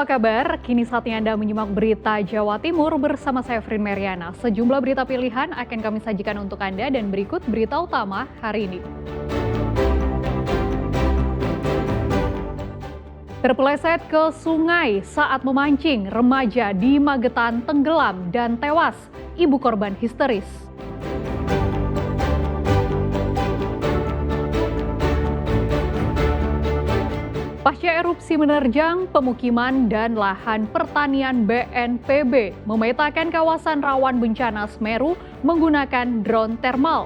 apa kabar? Kini saatnya Anda menyimak berita Jawa Timur bersama saya Frin Meriana. Sejumlah berita pilihan akan kami sajikan untuk Anda dan berikut berita utama hari ini. Terpeleset ke sungai saat memancing, remaja di Magetan tenggelam dan tewas. Ibu korban histeris. Pasca erupsi menerjang pemukiman dan lahan pertanian BNPB memetakan kawasan rawan bencana Semeru menggunakan drone thermal.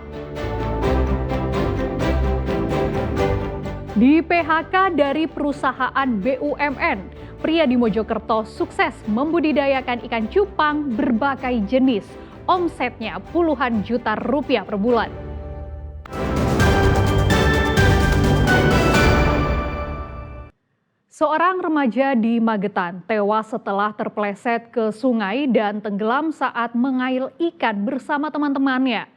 Di PHK dari perusahaan BUMN, pria di Mojokerto sukses membudidayakan ikan cupang berbagai jenis. Omsetnya puluhan juta rupiah per bulan. Seorang remaja di Magetan tewas setelah terpeleset ke sungai dan tenggelam saat mengail ikan bersama teman-temannya.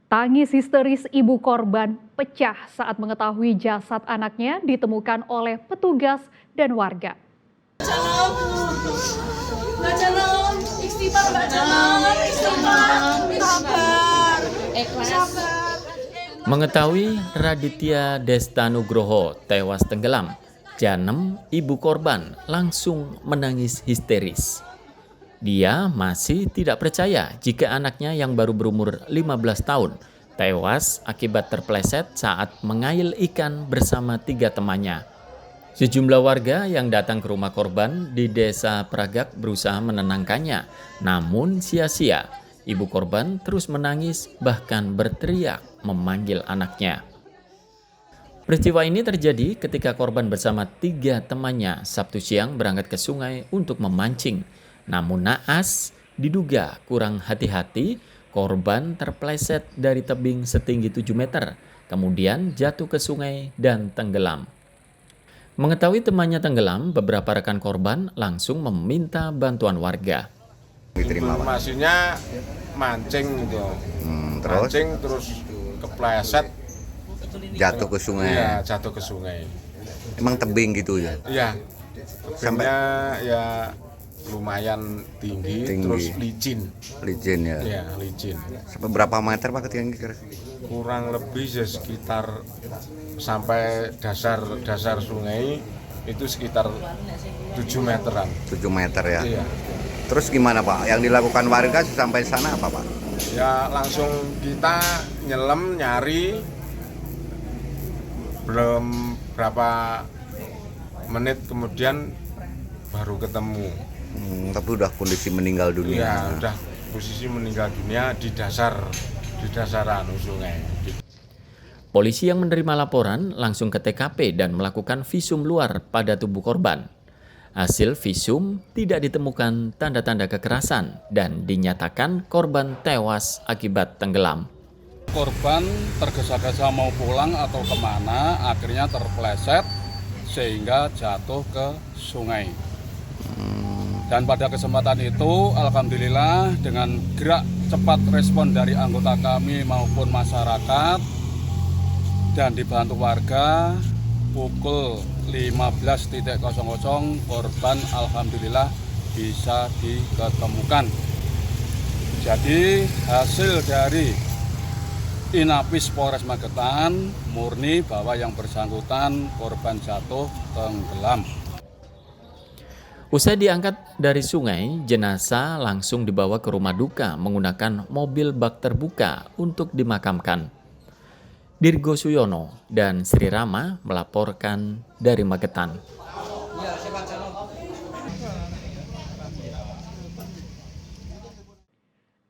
Tangis histeris ibu korban pecah saat mengetahui jasad anaknya ditemukan oleh petugas dan warga. Mengetahui Raditya Desta Nugroho tewas tenggelam, Janem, ibu korban, langsung menangis histeris. Dia masih tidak percaya jika anaknya yang baru berumur 15 tahun tewas akibat terpeleset saat mengail ikan bersama 3 temannya. Sejumlah warga yang datang ke rumah korban di Desa Pragak berusaha menenangkannya, namun sia-sia. Ibu korban terus menangis bahkan berteriak memanggil anaknya. Peristiwa ini terjadi ketika korban bersama 3 temannya Sabtu siang berangkat ke sungai untuk memancing. Namun naas, diduga kurang hati-hati, korban terpeleset dari tebing setinggi 7 meter, kemudian jatuh ke sungai dan tenggelam. Mengetahui temannya tenggelam, beberapa rekan korban langsung meminta bantuan warga. Informasinya mancing gitu, mancing terus kepleset. Jatuh ke sungai. Iya, jatuh ke sungai. Emang tebing gitu ya? Iya. Tebingnya ya lumayan tinggi, terus licin. Licin ya? Iya, licin. Sampai berapa meter Pak ketinggian? Kurang lebih ya sekitar sampai dasar sungai itu sekitar 7 meteran. 7 meter ya? Iya. Terus gimana Pak? Yang dilakukan warga sampai sana apa Pak? Ya langsung kita nyelam nyari. Belum berapa menit kemudian baru ketemu. Tapi udah kondisi meninggal dunia. Ya, udah posisi meninggal dunia di dasar sungai. Polisi yang menerima laporan langsung ke TKP dan melakukan visum luar pada tubuh korban. Hasil visum tidak ditemukan tanda-tanda kekerasan dan dinyatakan korban tewas akibat tenggelam. Korban tergesa-gesa mau pulang atau kemana, akhirnya terpeleset sehingga jatuh ke sungai. Dan pada kesempatan itu, alhamdulillah dengan gerak cepat respon dari anggota kami maupun masyarakat dan dibantu warga, pukul 15.00 korban alhamdulillah bisa diketemukan. Jadi hasil dari Inapis Polres Magetan murni bahwa yang bersangkutan korban jatuh tenggelam. Usai diangkat dari sungai, jenazah langsung dibawa ke rumah duka menggunakan mobil bak terbuka untuk dimakamkan. Dirgo Suyono dan Sri Rama melaporkan dari Magetan.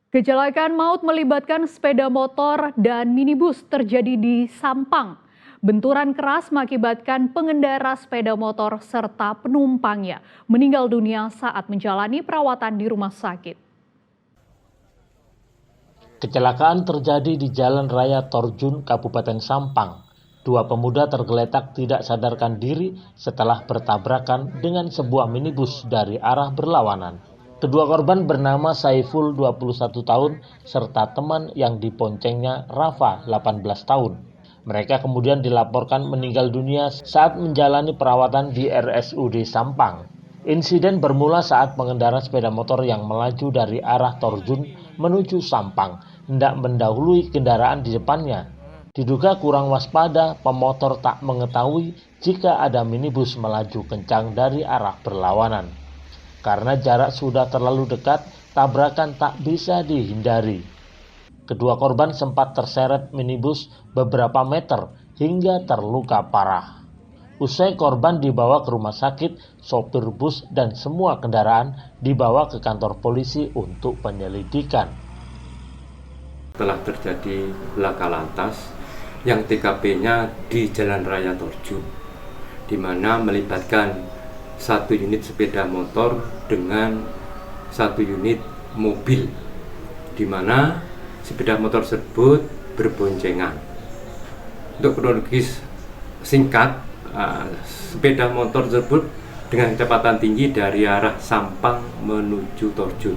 Kecelakaan maut melibatkan sepeda motor dan minibus terjadi di Sampang. Benturan keras mengakibatkan pengendara sepeda motor serta penumpangnya meninggal dunia saat menjalani perawatan di rumah sakit. Kecelakaan terjadi di Jalan Raya Torjun, Kabupaten Sampang. 2 pemuda tergeletak tidak sadarkan diri setelah bertabrakan dengan sebuah minibus dari arah berlawanan. Kedua korban bernama Saiful 21 tahun serta teman yang diponcengnya Rafa 18 tahun. Mereka kemudian dilaporkan meninggal dunia saat menjalani perawatan di RSUD Sampang. Insiden bermula saat pengendara sepeda motor yang melaju dari arah Torjun menuju Sampang hendak mendahului kendaraan di depannya. Diduga kurang waspada, pemotor tak mengetahui jika ada minibus melaju kencang dari arah berlawanan. Karena jarak sudah terlalu dekat, tabrakan tak bisa dihindari. Kedua korban sempat terseret minibus beberapa meter hingga terluka parah. Usai korban dibawa ke rumah sakit, sopir bus dan semua kendaraan dibawa ke kantor polisi untuk penyelidikan. Telah terjadi laka lantas yang TKP-nya di Jalan Raya Torjun, di mana melibatkan 1 unit sepeda motor dengan 1 unit mobil, di mana sepeda motor tersebut berboncengan. Untuk kronologis singkat, sepeda motor tersebut dengan kecepatan tinggi dari arah Sampang menuju Torjun.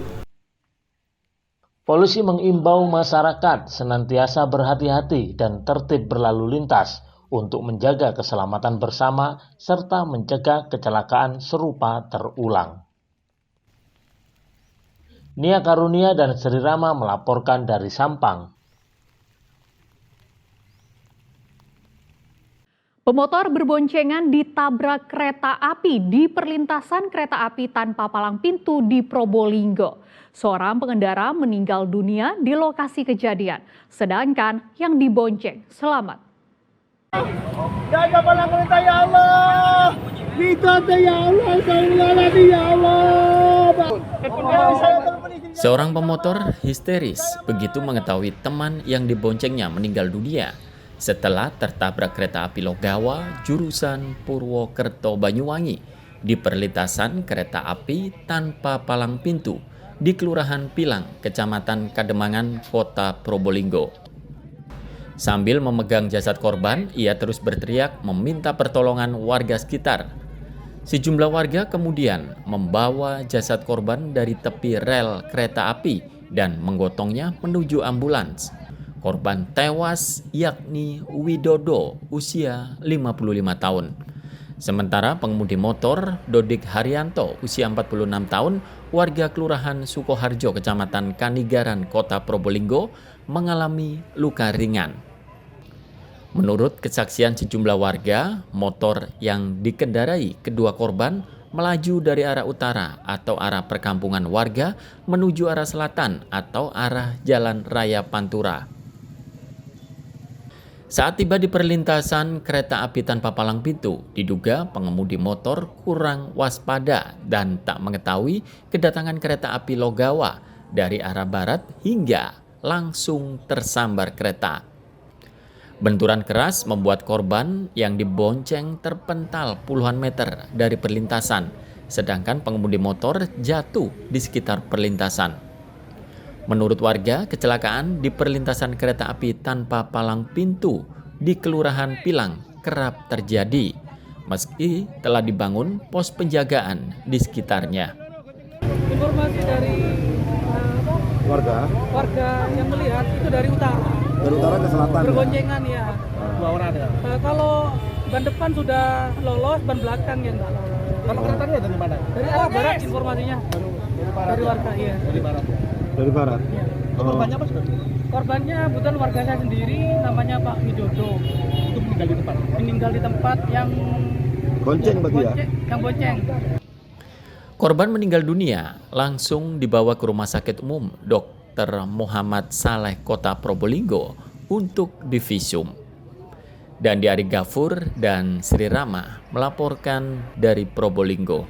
Polisi mengimbau masyarakat senantiasa berhati-hati dan tertib berlalu lintas untuk menjaga keselamatan bersama serta mencegah kecelakaan serupa terulang. Nia Karunia dan Sri Rama melaporkan dari Sampang. Pemotor berboncengan ditabrak kereta api di perlintasan kereta api tanpa palang pintu di Probolinggo. Seorang pengendara meninggal dunia di lokasi kejadian, sedangkan yang dibonceng selamat. Jaga palang kereta ya Allah. Kita ya Allah, ya Allah. Seorang pemotor histeris begitu mengetahui teman yang diboncengnya meninggal dunia setelah tertabrak kereta api Logawa jurusan Purwokerto Banyuwangi di perlintasan kereta api tanpa palang pintu di Kelurahan Pilang, Kecamatan Kademangan, Kota Probolinggo. Sambil memegang jasad korban, ia terus berteriak meminta pertolongan warga sekitar. Sejumlah warga kemudian membawa jasad korban dari tepi rel kereta api dan menggotongnya menuju ambulans. Korban tewas yakni Widodo, usia 55 tahun. Sementara pengemudi motor Dodik Haryanto, usia 46 tahun, warga Kelurahan Sukoharjo, Kecamatan Kanigaran, Kota Probolinggo, mengalami luka ringan. Menurut kesaksian sejumlah warga, motor yang dikendarai kedua korban melaju dari arah utara atau arah perkampungan warga menuju arah selatan atau arah Jalan Raya Pantura. Saat tiba di perlintasan kereta api tanpa palang pintu, diduga pengemudi motor kurang waspada dan tak mengetahui kedatangan kereta api Logawa dari arah barat hingga langsung tersambar kereta. Benturan keras membuat korban yang dibonceng terpental puluhan meter dari perlintasan, sedangkan pengemudi motor jatuh di sekitar perlintasan. Menurut warga, kecelakaan di perlintasan kereta api tanpa palang pintu di Kelurahan Pilang kerap terjadi, meski telah dibangun pos penjagaan di sekitarnya. Informasi dari warga yang melihat itu dari utara ke selatan. Berboncengan ya. Dua orang ada. Kalau ban depan sudah lolos, ban belakang yang enggak lolos. Kalau keretanya dari mana? Dari arah barat informasinya. Dari warga iya. Dari barat. Ya. Korbannya apa sudah? Korbannya kebetulan warga saya sendiri, namanya Pak Widodo. Itu meninggal di tempat. Meninggal di tempat yang bonceng berarti ya? Yang bonceng. Korban meninggal dunia langsung dibawa ke Rumah Sakit Umum Dr. Muhammad Saleh Kota Probolinggo untuk divisum. Dan Ari Gafur dan Sri Rama melaporkan dari Probolinggo.